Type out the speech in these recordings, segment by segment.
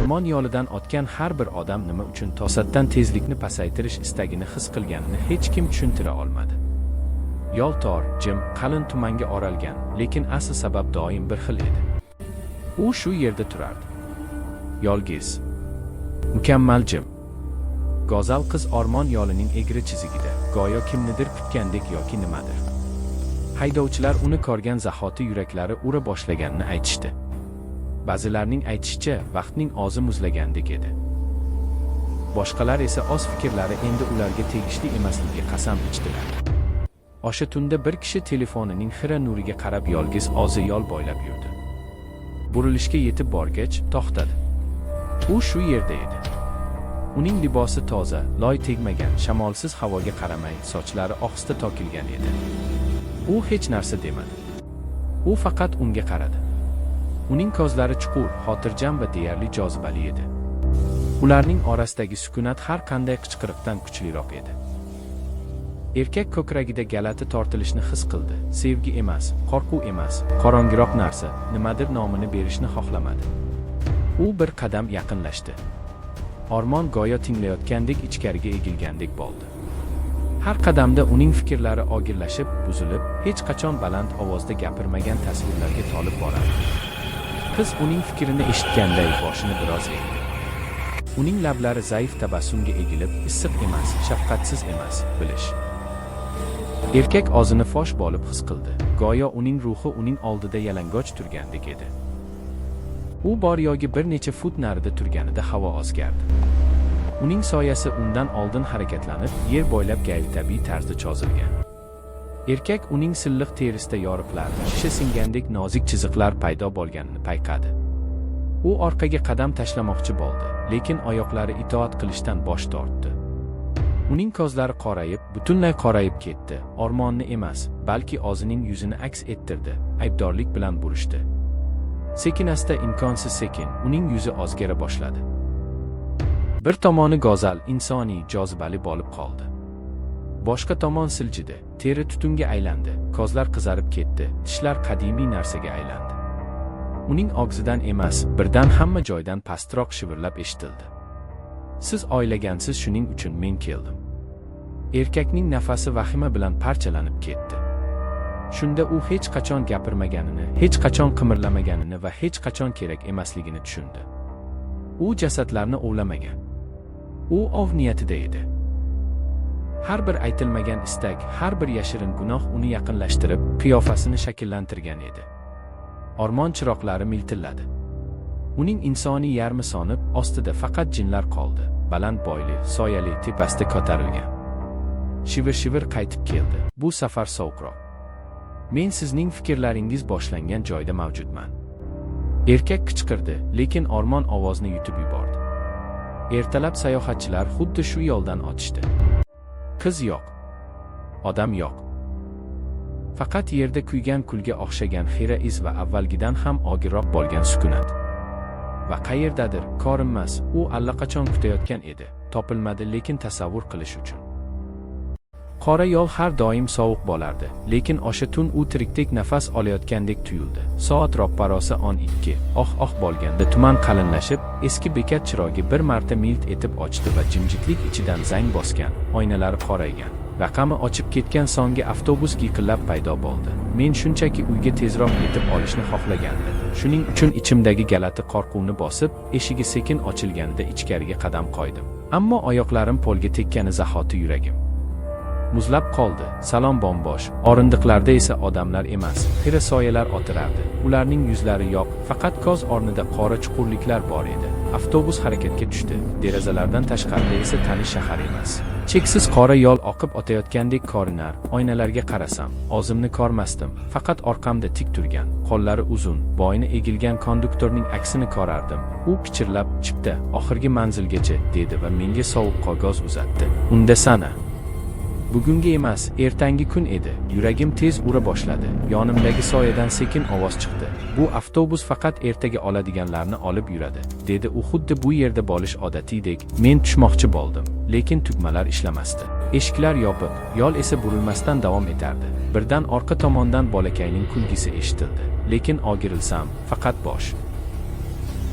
Ormon yo'lidan o'tgan har bir odam nima uchun to'satdan tezlikni pasaytirish istagini his qilganini hech kim tushuntira olmadi. Yo'l tor, jim, qalin tumanga o'ralgan, lekin asl sabab doim bir xil edi. U shu yerda turardi. Yolg'iz, mukammal jim. Go'zal qiz o'rmon yo'lining egri chizigida, go'yo kimnidir kutgandek yoki nimadir. Haydovchilar uni ko'rgan zahoti yuraklari ura boshlaganini aytishdi. Ba'zilarning aytishicha, vaqtning ozi muzlagandek edi. Boshqalar esa o'z fikrlari endi ularga tegishli emasligiga qasam ichdilar. O'sha tunda bir kishi telefonining xira nuriga qarab yolg'iz o'zi yo'l bo'ylab yurdi. Burilishga yetib borgach, to'xtadi. U shu yerda edi. Uning libosi toza, loy tegmagan, shamolsiz havoga qaramay, sochlari ohista to'kilgan edi. U hech narsa demadi. U faqat unga qaradi. Uning ko'zlari chuqur, xotirjam va deyarli jozibali edi. Ularning orasidagi sukunat har qanday qichqiriqdan kuchliroq edi. Erkak ko'kragida galati tortilishni his qildi. Sevgi emas, qo'rquv emas, qorongiroq narsa, nimadir nomini berishni xohlamadi. U bir qadam yaqinlashdi. Ormon go'yo tinglayotgandek ichkariga egilgandek bo'ldi. Har qadamda uning fikrlari og'irlashib, buzilib, hech qachon baland ovozda gapirmagan tasvirlarga tolib borardi. Qiz uning fikrini eshitganday boshini biroz egdi. Uning lablari zaif tabassumga egilib, issiq emas, shafqatsiz emas, bilish. Erkak o'zini fosh bo'lib his qildi. Go'yo uning ruhi uning oldida yalang'och turgandek edi. U bor yo'g'i bir necha fut narida turganida havo o'zgardi. Uning soyasi undan oldin harakatlanib, yer bo'ylab g'ayritabiiy tarzda cho'zilgan. Erkak uning silliq terisida yoriqlar, shisha singandek nozik chiziqlar paydo bo'lganini payqadi. U orqaga qadam tashlamoqchi bo'ldi, lekin oyoqlari itoat qilishdan bosh tortdi. Uning ko'zlari qorayib, butunlay qorayib ketdi. Ormonni emas, balki o'zining yuzini aks ettirdi, aybdorlik bilan burishdi. Sekin-asta, imkonsiz sekin, uning yuzi o'zgara boshladi. Bir tomoni go'zal, insoniy, jozibali bo'lib qoldi. Boshqa tomon siljidi, teri tutunga aylandi, ko'zlar qizarib ketdi, tishlar qadimiy narsaga aylandi. Uning og'zidan emas, birdan hamma joydan pastroq shivirlab eshitildi. Siz o'ylagansiz, shuning uchun men keldim. Erkakning nafasi vahima bilan parchalanib ketdi. Shunda u hech qachon gapirmaganini, hech qachon qimirlamaganini va hech qachon kerak emasligini tushundi. U jasadlarni ovlamagan. U ov niyatida edi. Har bir aytilmagan istak, har bir yashirin gunoh uni yaqinlashtirib, qiyofasini shakllantirgan edi. Ormon chiroqlari miltilladi. Uning insoniy yarmi sonib, ostida faqat jinlar qoldi. Baland bo'yli, soyali, tepasida ko'tarilgan. Shivir-shivir qaytib keldi. Bu safar sovuqroq. Men sizning fikrlaringiz boshlangan joyda mavjudman. Erkak qichqirdi, lekin o'rmon ovozni yutib yubordi. Ertalab sayohatchilar xuddi shu yo'ldan o'tishdi. Qiz yo'q. Odam yo'q. Faqat yerda kuygan kulga o'xshagan xira iz va avvalgidan ham og'irroq bo'lgan sukunat. Va qayerdadir, ko'rinmas, u allaqachon kutayotgan edi, topilmadi, lekin tasavvur qilish uchun. Qora yo'l har doim sovuq bo'lardi, lekin o'sha tun u tirikdek nafas olayotgandek tuyuldi. Soat ro'parosi 12, oq bo'lganda tuman qalinlashib, eski bekat chirog'i bir marta milt etib ochdi va jimjitlik ichidan zang bosgan, oynalari qoraygan, raqami ochib ketgan so'nggi avtobus yiqilib paydo bo'ldi. Men shunchaki uyga tezroq yetib olishni xohlagandim. Shuning uchun ichimdagi galati qo'rquvni bosib, eshigi sekin ochilganida ichkariga qadam qo'ydim. Ammo oyoqlarim polga tekkani zahoti yuragim muzlab qoldi. Salon bombosh, o'rindiqlarda esa odamlar emas, xira soyalar o'tirardi. Ularning yuzlari yo'q, faqat ko'z o'rnida qora chuqurliklar bor edi. Avtobus harakatga tushdi. Derazalardan tashqarida esa tanish shahar emas, cheksiz qora yo'l oqib o'tayotgandek ko'rinar. Oynalarga qarasam, o'zimni ko'rmasdim. Faqat orqamda tik turgan, qo'llari uzun, bo'yni egilgan konduktorning aksini ko'rardim. U pichirlab, "Chipta, oxirgi manzilgacha", dedi va menga sovuq qog'oz uzatdi. "Unda sana. Bugungi emas, ertangi kun edi." Yuragim tez ura boshladi. Yonimdagi soyadan sekin ovoz chiqdi. "Bu avtobus faqat ertaga oladiganlarni olib yuradi", dedi u xuddi bu yerda bo'lish odatiydek. Men tushmoqchi bo'ldim, lekin tugmalar ishlamasdi. Eshiklar yopiq, yo'l esa burilmasdan davom etardi. Birdan orqa tomondan bolakayning kulgisi eshitildi, lekin og'rilsam, faqat bosh.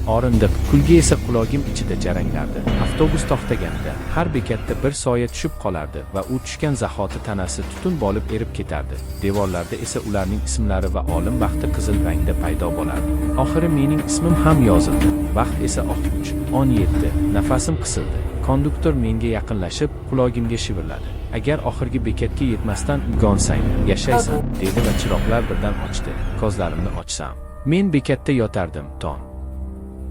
Orindiq, kulgi esa qulog'im ichida jaranglardi. Avtobus to'xtaganida har bekatda bir soya tushib qolardi va u tushgan zahoti tanasi tutun bo'lib erib ketardi. Devorlarda esa ularning ismlari va olim vaqti qizil rangda paydo bo'lardi. Oxiri mening ismim ham yozildi. Vaqt esa 3:17. Nafasim qisildi. Konduktor menga yaqinlashib, qulog'imga shivirladi. Agar oxirgi bekatga yetmasdan uyg'onsang, yashaysan, dedi va chiroqlar birdan ochdi. Ko'zlarimni ochsam, men bekatda yotardim, tong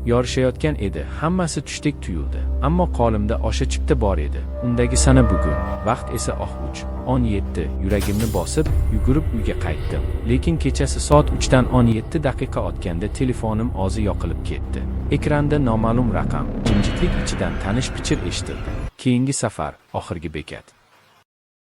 yorishayotgan edi. Hammasi tushdek tuyuldi. Ammo qo'limda o'sha chipta bor edi. Undagi sana bugun, vaqt esa 3:17. Yuragimni bosib, yugurib uyga qaytdim. Lekin kechasi soat 3:17 daqiqa o'tganda telefonim ozi yoqilib ketdi. Ekranda noma'lum raqam, jimjitlik ichidan tanish pichir eshitildi. Keyingi safar, oxirgi bekat.